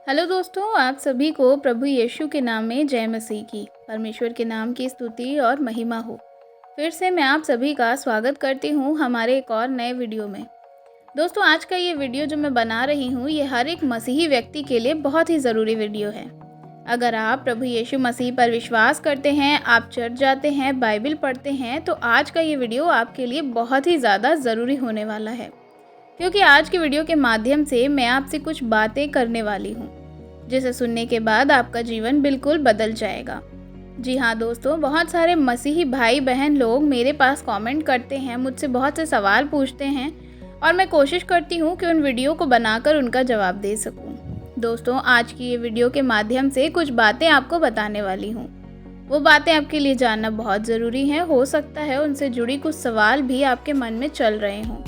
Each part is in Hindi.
हेलो दोस्तों, आप सभी को प्रभु यीशु के नाम में जय मसीह की। परमेश्वर के नाम की स्तुति और महिमा हो। फिर से मैं आप सभी का स्वागत करती हूँ हमारे एक और नए वीडियो में। दोस्तों, आज का ये वीडियो जो मैं बना रही हूँ ये हर एक मसीही व्यक्ति के लिए बहुत ही ज़रूरी वीडियो है। अगर आप प्रभु यीशु मसीह पर विश्वास करते हैं, आप चर्च जाते हैं, बाइबल पढ़ते हैं, तो आज का ये वीडियो आपके लिए बहुत ही ज़्यादा ज़रूरी होने वाला है, क्योंकि आज के वीडियो के माध्यम से मैं आपसे कुछ बातें करने वाली हूँ जिसे सुनने के बाद आपका जीवन बिल्कुल बदल जाएगा। जी हाँ दोस्तों, बहुत सारे मसीही भाई बहन लोग मेरे पास कमेंट करते हैं, मुझसे बहुत से सवाल पूछते हैं और मैं कोशिश करती हूँ कि उन वीडियो को बनाकर उनका जवाब दे सकूँ। दोस्तों, आज की ये वीडियो के माध्यम से कुछ बातें आपको बताने वाली हूँ। वो बातें आपके लिए जानना बहुत ज़रूरी है। हो सकता है उनसे जुड़ी कुछ सवाल भी आपके मन में चल रहे हों।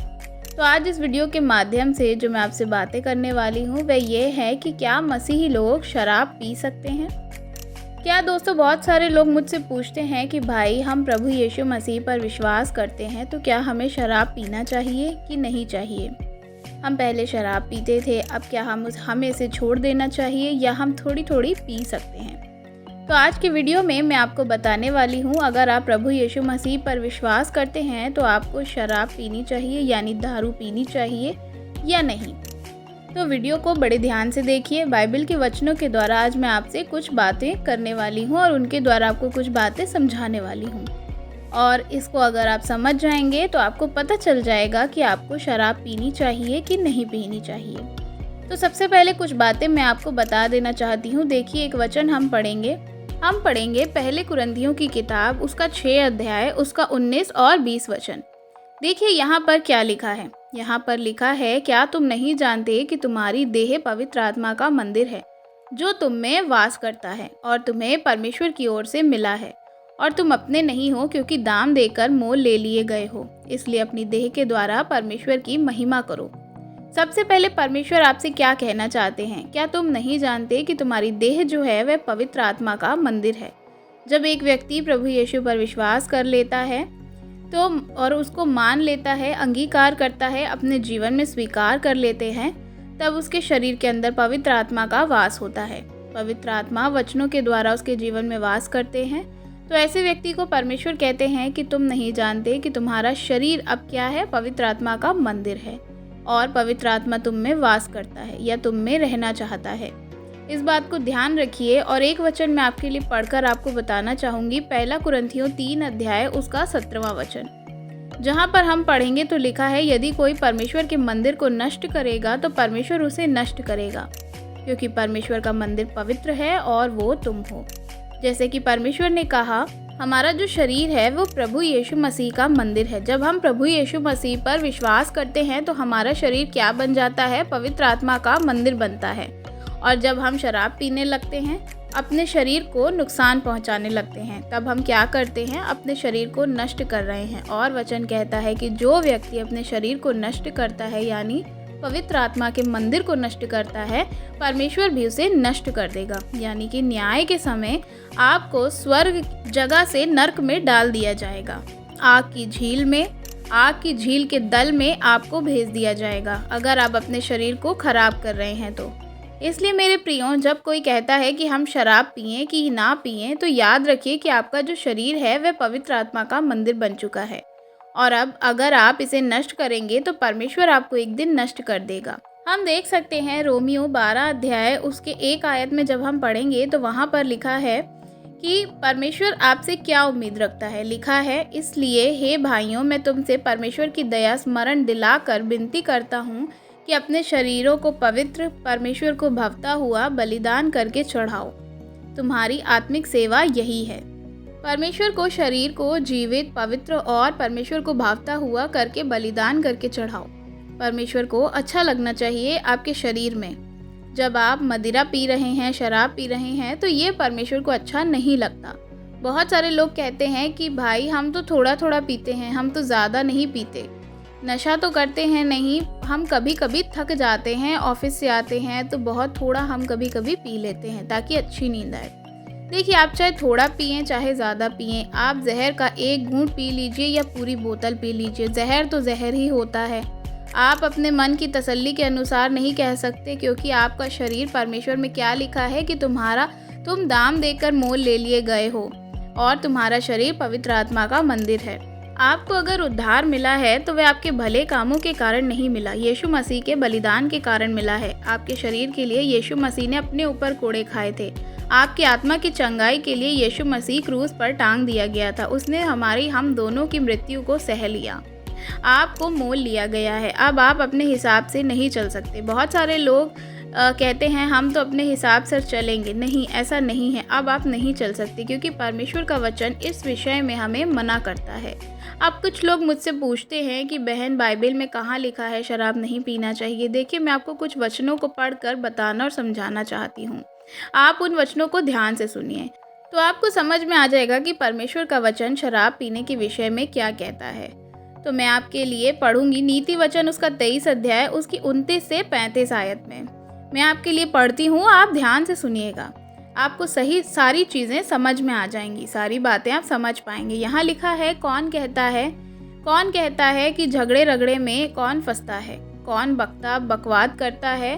तो आज इस वीडियो के माध्यम से जो मैं आपसे बातें करने वाली हूँ वह ये है कि क्या मसीही लोग शराब पी सकते हैं? क्या दोस्तों, बहुत सारे लोग मुझसे पूछते हैं कि भाई हम प्रभु यीशु मसीह पर विश्वास करते हैं तो क्या हमें शराब पीना चाहिए कि नहीं चाहिए? हम पहले शराब पीते थे, अब क्या हमें इसे छोड़ देना चाहिए या हम थोड़ी थोड़ी पी सकते हैं? तो आज की वीडियो में मैं आपको बताने वाली हूँ, अगर आप प्रभु यीशु मसीह पर विश्वास करते हैं तो आपको शराब पीनी चाहिए यानी दारू पीनी चाहिए या नहीं। तो वीडियो को बड़े ध्यान से देखिए। बाइबल के वचनों के द्वारा आज मैं आपसे कुछ बातें करने वाली हूँ और उनके द्वारा आपको कुछ बातें समझाने वाली हूँ, और इसको अगर आप समझ जाएंगे तो आपको पता चल जाएगा कि आपको शराब पीनी चाहिए कि नहीं पीनी चाहिए। तो सबसे पहले कुछ बातें मैं आपको बता देना चाहती हूँ। देखिए, एक वचन हम पढ़ेंगे पहले कुरिन्थियों की किताब, उसका 6 अध्याय, उसका 19 और 20 वचन। देखिए यहाँ पर क्या लिखा है। यहाँ पर लिखा है, क्या तुम नहीं जानते कि तुम्हारी देह पवित्र आत्मा का मंदिर है जो तुम में वास करता है और तुम्हें परमेश्वर की ओर से मिला है, और तुम अपने नहीं हो क्योंकि दाम देकर मोल ले लिए गए हो। इसलिए अपनी देह के द्वारा परमेश्वर की महिमा करो। सबसे पहले परमेश्वर आपसे क्या कहना चाहते हैं? क्या तुम नहीं जानते कि तुम्हारी देह जो है वह पवित्र आत्मा का मंदिर है? जब एक व्यक्ति प्रभु यीशु पर विश्वास कर लेता है तो और उसको मान लेता है, अंगीकार करता है, अपने जीवन में स्वीकार कर लेते हैं, तब उसके शरीर के अंदर पवित्र आत्मा का वास होता है। पवित्र आत्मा वचनों के द्वारा उसके जीवन में वास करते हैं। तो ऐसे व्यक्ति को परमेश्वर कहते हैं कि तुम नहीं जानते कि तुम्हारा शरीर अब क्या है? पवित्र आत्मा का मंदिर है, और पवित्र आत्मा तुम में वास करता है या तुम में रहना चाहता है। इस बात को ध्यान रखिए। और एक वचन मैं आपके लिए पढ़कर आपको बताना चाहूँगी, पहला कुरिन्थियों 3 अध्याय, उसका 17वां वचन, जहाँ पर हम पढ़ेंगे तो लिखा है, यदि कोई परमेश्वर के मंदिर को नष्ट करेगा तो परमेश्वर उसे नष्ट करेगा, क्योंकि परमेश्वर का मंदिर पवित्र है और वो तुम हो। जैसे कि परमेश्वर ने कहा, हमारा जो शरीर है वो प्रभु यीशु मसीह का मंदिर है। जब हम प्रभु यीशु मसीह पर विश्वास करते हैं तो हमारा शरीर क्या बन जाता है? पवित्र आत्मा का मंदिर बनता है। और जब हम शराब पीने लगते हैं, अपने शरीर को नुकसान पहुंचाने लगते हैं, तब हम क्या करते हैं? अपने शरीर को नष्ट कर रहे हैं। और वचन कहता है कि जो व्यक्ति अपने शरीर को नष्ट करता है यानी पवित्र आत्मा के मंदिर को नष्ट करता है, परमेश्वर भी उसे नष्ट कर देगा। यानी कि न्याय के समय आपको स्वर्ग जगह से नर्क में डाल दिया जाएगा। आग की झील के दल में आपको भेज दिया जाएगा अगर आप अपने शरीर को खराब कर रहे हैं तो। इसलिए मेरे प्रियो, जब कोई कहता है कि हम शराब पिएं कि ना पिएं, तो याद रखिए कि आपका जो शरीर है वह पवित्र आत्मा का मंदिर बन चुका है, और अब अगर आप इसे नष्ट करेंगे तो परमेश्वर आपको एक दिन नष्ट कर देगा। हम देख सकते हैं रोमियो 12 अध्याय, उसके 1 आयत में जब हम पढ़ेंगे तो वहाँ पर लिखा है कि परमेश्वर आपसे क्या उम्मीद रखता है। लिखा है, इसलिए हे भाइयों, मैं तुमसे परमेश्वर की दया स्मरण दिलाकर विनती करता हूँ कि अपने शरीरों को पवित्र, परमेश्वर को भावता हुआ बलिदान करके चढ़ाओ। तुम्हारी आत्मिक सेवा यही है। परमेश्वर को शरीर को जीवित, पवित्र और परमेश्वर को भावता हुआ करके बलिदान करके चढ़ाओ। परमेश्वर को अच्छा लगना चाहिए आपके शरीर में। जब आप मदिरा पी रहे हैं, शराब पी रहे हैं, तो ये परमेश्वर को अच्छा नहीं लगता। बहुत सारे लोग कहते हैं कि भाई हम तो थोड़ा थोड़ा पीते हैं, हम तो ज़्यादा नहीं पीते, नशा तो करते हैं नहीं, हम कभी कभी थक जाते हैं, ऑफिस से आते हैं तो बहुत थोड़ा हम कभी कभी पी लेते हैं ताकि अच्छी नींद आए। देखिए, आप चाहे थोड़ा पिएं चाहे ज़्यादा पिएं, आप जहर का एक घूंट पी लीजिए या पूरी बोतल पी लीजिए, जहर तो जहर ही होता है। आप अपने मन की तसल्ली के अनुसार नहीं कह सकते, क्योंकि आपका शरीर परमेश्वर में क्या लिखा है कि तुम दाम देकर मोल ले लिए गए हो और तुम्हारा शरीर पवित्र आत्मा का मंदिर है। आपको अगर उद्धार मिला है तो वह आपके भले कामों के कारण नहीं मिला, यीशु मसीह के बलिदान के कारण मिला है। आपके शरीर के लिए यीशु मसीह ने अपने ऊपर कोड़े खाए थे। आपकी आत्मा की चंगाई के लिए यीशु मसीह क्रूस पर टांग दिया गया था। उसने हम दोनों की मृत्यु को सह लिया। आपको मोल लिया गया है। अब आप अपने हिसाब से नहीं चल सकते। बहुत सारे लोग कहते हैं हम तो अपने हिसाब से चलेंगे। नहीं, ऐसा नहीं है। अब आप नहीं चल सकते, क्योंकि परमेश्वर का वचन इस विषय में हमें मना करता है। अब कुछ लोग मुझसे पूछते हैं कि बहन, बाइबल में कहाँ लिखा है शराब नहीं पीना चाहिए। देखिए, मैं आपको कुछ वचनों को पढ़कर बताना और समझाना चाहती हूँ। आप उन वचनों को ध्यान से सुनिए, तो आपको समझ में आ जाएगा कि परमेश्वर का वचन शराब पीने के विषय में क्या कहता है। तो मैं आपके लिए पढ़ूंगी नीति वचन उसका 23 अध्याय उसकी 29 से 35 आयत में। मैं आपके लिए पढ़ती हूँ, आप ध्यान से सुनिएगा। आपको सारी चीज़ें समझ में आ जाएंगी, सारी बातें आप समझ पाएंगे। यहाँ लिखा है, कौन कहता है कि झगड़े रगड़े में कौन फंसता है, कौन बकवाद करता है,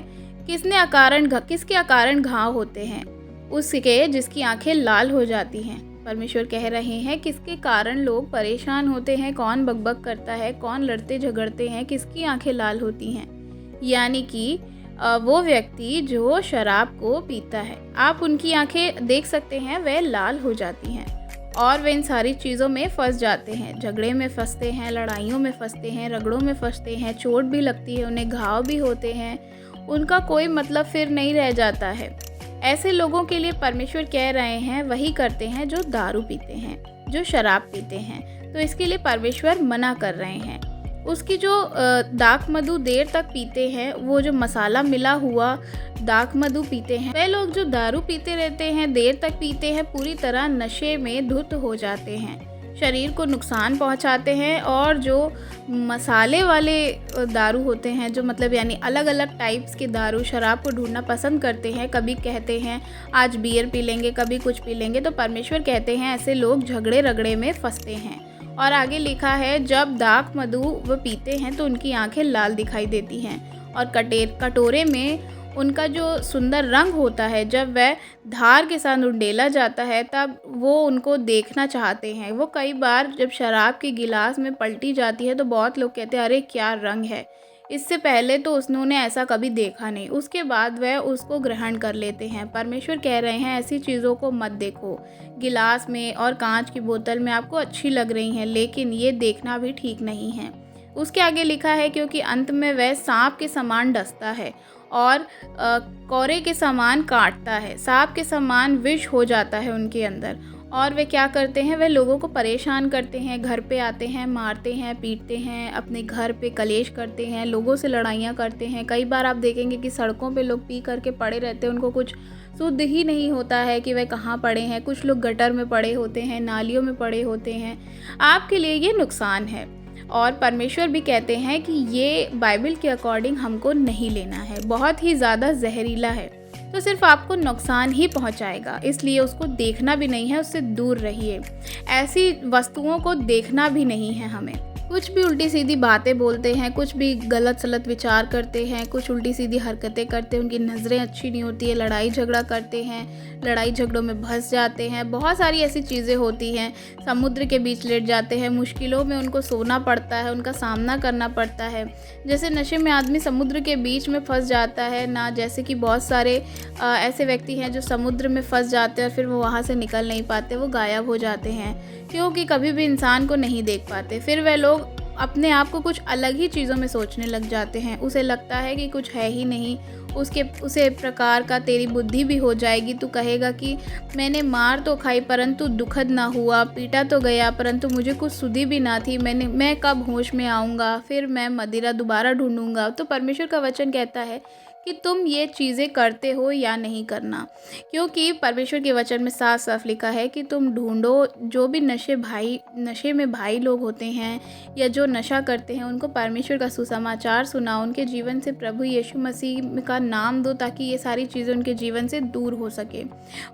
किसके अकारण घाव होते हैं, उसके जिसकी आंखें लाल हो जाती हैं। परमेश्वर कह रहे हैं किसके कारण लोग परेशान होते हैं, कौन बकबक करता है, कौन लड़ते झगड़ते हैं, किसकी आंखें लाल होती हैं। यानी कि वो व्यक्ति जो शराब को पीता है, आप उनकी आंखें देख सकते हैं, वह लाल हो जाती हैं और वे इन सारी चीज़ों में फंस जाते हैं। झगड़े में फंसते हैं, लड़ाइयों में फंसते हैं, रगड़ों में फंसते हैं, चोट भी लगती है, उन्हें घाव भी होते हैं, उनका कोई मतलब फिर नहीं रह जाता है। ऐसे लोगों के लिए परमेश्वर कह रहे हैं वही करते हैं जो दारू पीते हैं, जो शराब पीते हैं। तो इसके लिए परमेश्वर मना कर रहे हैं। उसकी जो दाख मधु देर तक पीते हैं, वो जो मसाला मिला हुआ दाख मधु पीते हैं, वे लोग जो दारू पीते रहते हैं, देर तक पीते हैं, पूरी तरह नशे में धुत हो जाते हैं, शरीर को नुकसान पहुंचाते हैं। और जो मसाले वाले दारू होते हैं, जो मतलब यानी अलग अलग टाइप्स के दारू शराब को ढूंढना पसंद करते हैं, कभी कहते हैं आज बियर पी लेंगे, कभी कुछ पी लेंगे, तो परमेश्वर कहते हैं ऐसे लोग झगड़े रगड़े में फंसते हैं। और आगे लिखा है, जब दाख मधु वो पीते हैं तो उनकी आंखें लाल दिखाई देती हैं और कटोरे में उनका जो सुंदर रंग होता है, जब वह धार के साथ उंडेला जाता है तब वो उनको देखना चाहते हैं। वो कई बार जब शराब के गिलास में पलटी जाती है तो बहुत लोग कहते हैं अरे क्या रंग है, इससे पहले तो उन्होंने ऐसा कभी देखा नहीं, उसके बाद वह उसको ग्रहण कर लेते हैं। परमेश्वर कह रहे हैं ऐसी चीज़ों को मत देखो। गिलास में और कांच की बोतल में आपको अच्छी लग रही हैं, लेकिन ये देखना भी ठीक नहीं है। उसके आगे लिखा है, क्योंकि अंत में वह सांप के समान डसता है और कौरे के समान काटता है, सांप के समान विष हो जाता है उनके अंदर। और वे क्या करते हैं, वे लोगों को परेशान करते हैं, घर पे आते हैं, मारते हैं, पीटते हैं, अपने घर पे कलेश करते हैं, लोगों से लड़ाइयाँ करते हैं। कई बार आप देखेंगे कि सड़कों पे लोग पी करके पड़े रहते हैं, उनको कुछ शुद्ध ही नहीं होता है कि वे कहाँ पड़े हैं। कुछ लोग गटर में पड़े होते हैं, नालियों में पड़े होते हैं। आपके लिए ये नुकसान है। और परमेश्वर भी कहते हैं कि ये बाइबल के अकॉर्डिंग हमको नहीं लेना है, बहुत ही ज़्यादा जहरीला है, तो सिर्फ आपको नुकसान ही पहुंचाएगा, इसलिए उसको देखना भी नहीं है, उससे दूर रहिए। ऐसी वस्तुओं को देखना भी नहीं है हमें। कुछ भी उल्टी सीधी बातें बोलते हैं, कुछ भी गलत सलत विचार करते हैं, कुछ उल्टी सीधी हरकतें करते हैं, उनकी नज़रें अच्छी नहीं होती है, लड़ाई झगड़ा करते हैं, लड़ाई झगड़ों में फंस जाते हैं, बहुत सारी ऐसी चीज़ें होती हैं। समुद्र के बीच लेट जाते हैं, मुश्किलों में उनको सोना पड़ता है, उनका सामना करना पड़ता है। जैसे नशे में आदमी समुद्र के बीच में फंस जाता है ना, जैसे कि बहुत सारे ऐसे व्यक्ति हैं जो समुद्र में फंस जाते हैं और फिर वो वहाँ से निकल नहीं पाते, वो गायब हो जाते हैं, क्योंकि कभी भी इंसान को नहीं देख पाते। फिर वह लोग अपने आप को कुछ अलग ही चीज़ों में सोचने लग जाते हैं, उसे लगता है कि कुछ है ही नहीं, उसे प्रकार का तेरी बुद्धि भी हो जाएगी। तू कहेगा कि मैंने मार तो खाई परंतु दुखद ना हुआ, पीटा तो गया परंतु मुझे कुछ सुधी भी ना थी, मैं कब होश में आऊँगा, फिर मैं मदिरा दोबारा ढूंढूंगा। तो परमेश्वर का वचन कहता है कि तुम ये चीज़ें करते हो या नहीं करना, क्योंकि परमेश्वर के वचन में साफ साफ लिखा है कि तुम ढूंढो। जो भी नशे में भाई लोग होते हैं या जो नशा करते हैं, उनको परमेश्वर का सुसमाचार सुनाओ, उनके जीवन से प्रभु यीशु मसीह का नाम दो, ताकि ये सारी चीज़ें उनके जीवन से दूर हो सके।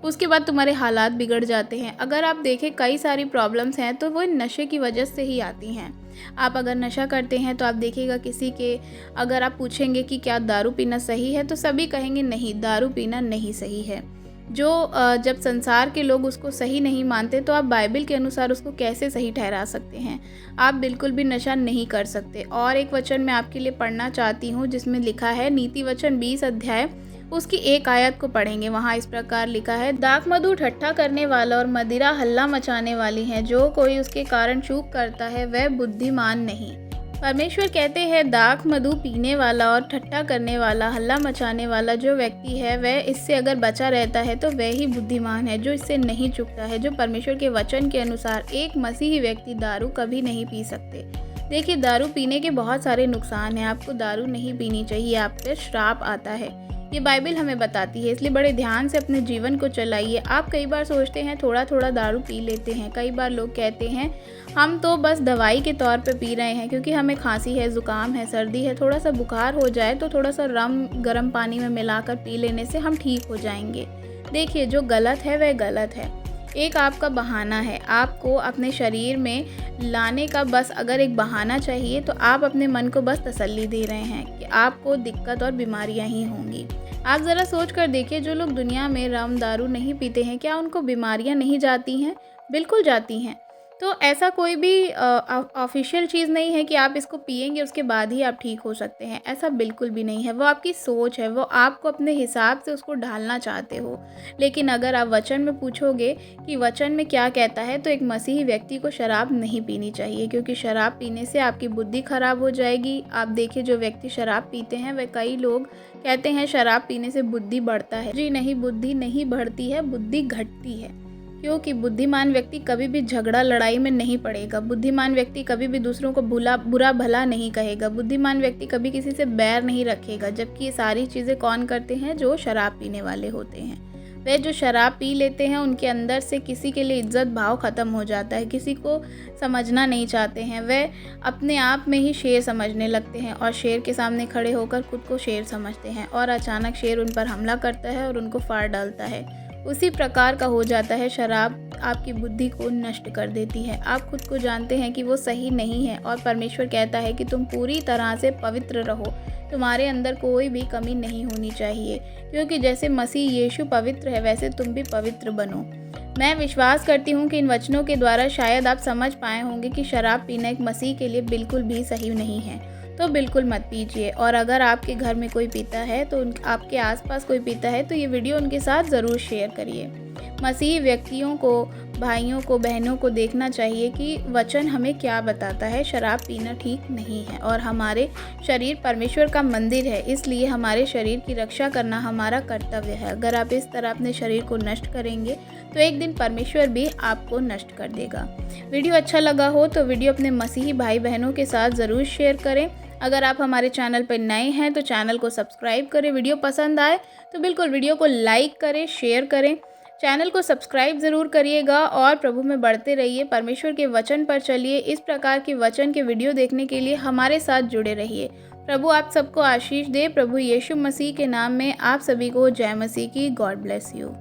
उसके बाद तुम्हारे हालात बिगड़ जाते हैं। अगर आप देखें, कई सारी प्रॉब्लम्स हैं तो वो नशे की वजह से ही आती हैं। आप अगर नशा करते हैं तो आप देखिएगा किसी के, अगर आप पूछेंगे कि क्या दारू पीना सही है, तो सभी कहेंगे नहीं, दारू पीना नहीं सही है। जब संसार के लोग उसको सही नहीं मानते, तो आप बाइबल के अनुसार उसको कैसे सही ठहरा सकते हैं। आप बिल्कुल भी नशा नहीं कर सकते। और एक वचन मैं आपके लिए पढ़ना चाहती हूँ जिसमें लिखा है, नीति वचन 20 अध्याय उसकी 1 आयत को पढ़ेंगे। वहाँ इस प्रकार लिखा है, दाख मधु ठट्ठा करने वाला और मदिरा हल्ला मचाने वाली है, जो कोई उसके कारण चूक करता है वह बुद्धिमान नहीं। परमेश्वर कहते हैं दाख मधु पीने वाला और ठट्ठा करने वाला, हल्ला मचाने वाला जो व्यक्ति है वह इससे अगर बचा रहता है तो वह ही बुद्धिमान है, जो इससे नहीं चूकता है। जो परमेश्वर के वचन के अनुसार एक मसीही व्यक्ति दारू कभी नहीं पी सकते। देखिए, दारू पीने के बहुत सारे नुकसान हैं। आपको दारू नहीं पीनी चाहिए, आप पे श्राप आता है, ये बाइबल हमें बताती है। इसलिए बड़े ध्यान से अपने जीवन को चलाइए। आप कई बार सोचते हैं थोड़ा थोड़ा दारू पी लेते हैं। कई बार लोग कहते हैं हम तो बस दवाई के तौर पे पी रहे हैं, क्योंकि हमें खांसी है, ज़ुकाम है, सर्दी है, थोड़ा सा बुखार हो जाए तो थोड़ा सा रम गर्म पानी में मिलाकर पी लेने से हम ठीक हो जाएंगे। देखिए, जो गलत है वह गलत है। एक आपका बहाना है, आपको अपने शरीर में लाने का बस अगर एक बहाना चाहिए, तो आप अपने मन को बस तसल्ली दे रहे हैं कि आपको दिक्कत और बीमारियां ही होंगी। आप ज़रा सोच कर देखिए, जो लोग दुनिया में रम दारू नहीं पीते हैं, क्या उनको बीमारियां नहीं जाती हैं? बिल्कुल जाती हैं। तो ऐसा कोई भी ऑफिशियल चीज़ नहीं है कि आप इसको पिएंगे उसके बाद ही आप ठीक हो सकते हैं। ऐसा बिल्कुल भी नहीं है। वो आपकी सोच है, वो आपको अपने हिसाब से उसको ढालना चाहते हो। लेकिन अगर आप वचन में पूछोगे कि वचन में क्या कहता है, तो एक मसीही व्यक्ति को शराब नहीं पीनी चाहिए, क्योंकि शराब पीने से आपकी बुद्धि खराब हो जाएगी। आप देखिए, जो व्यक्ति शराब पीते हैं वह, कई लोग कहते हैं शराब पीने से बुद्धि बढ़ता है। जी नहीं, बुद्धि नहीं बढ़ती है, बुद्धि घटती है। क्योंकि बुद्धिमान व्यक्ति कभी भी झगड़ा लड़ाई में नहीं पड़ेगा। बुद्धिमान व्यक्ति कभी भी दूसरों को बुरा भला नहीं कहेगा। बुद्धिमान व्यक्ति कभी किसी से बैर नहीं रखेगा। जबकि ये सारी चीज़ें कौन करते हैं? जो शराब पीने वाले होते हैं। वे जो शराब पी लेते हैं, उनके अंदर से किसी के लिए इज्जत भाव ख़त्म हो जाता है। किसी को समझना नहीं चाहते हैं। वे अपने आप में ही शेर समझने लगते हैं और शेर के सामने खड़े होकर खुद को शेर समझते हैं, और अचानक शेर उन पर हमला करता है और उनको फाड़ डालता है। उसी प्रकार का हो जाता है। शराब आपकी बुद्धि को नष्ट कर देती है। आप खुद को जानते हैं कि वो सही नहीं है, और परमेश्वर कहता है कि तुम पूरी तरह से पवित्र रहो। तुम्हारे अंदर कोई भी कमी नहीं होनी चाहिए, क्योंकि जैसे मसीह यीशु पवित्र है, वैसे तुम भी पवित्र बनो। मैं विश्वास करती हूँ कि इन वचनों के द्वारा शायद आप समझ पाए होंगे कि शराब पीना एक मसीह के लिए बिल्कुल भी सही नहीं है। तो बिल्कुल मत पीजिए। और अगर आपके घर में कोई पीता है, तो आपके आसपास कोई पीता है, तो ये वीडियो उनके साथ ज़रूर शेयर करिए। मसीही व्यक्तियों को, भाइयों को, बहनों को देखना चाहिए कि वचन हमें क्या बताता है। शराब पीना ठीक नहीं है, और हमारे शरीर परमेश्वर का मंदिर है, इसलिए हमारे शरीर की रक्षा करना हमारा कर्तव्य है। अगर आप इस तरह अपने शरीर को नष्ट करेंगे, तो एक दिन परमेश्वर भी आपको नष्ट कर देगा। वीडियो अच्छा लगा हो तो वीडियो अपने मसीही भाई बहनों के साथ ज़रूर शेयर करें। अगर आप हमारे चैनल पर नए हैं तो चैनल को सब्सक्राइब करें। वीडियो पसंद आए तो बिल्कुल वीडियो को लाइक करें, शेयर करें। चैनल को सब्सक्राइब ज़रूर करिएगा, और प्रभु में बढ़ते रहिए। परमेश्वर के वचन पर चलिए। इस प्रकार के वचन के वीडियो देखने के लिए हमारे साथ जुड़े रहिए। प्रभु आप सबको आशीष दे। प्रभु यीशु मसीह के नाम में आप सभी को जय मसीह की। God bless you.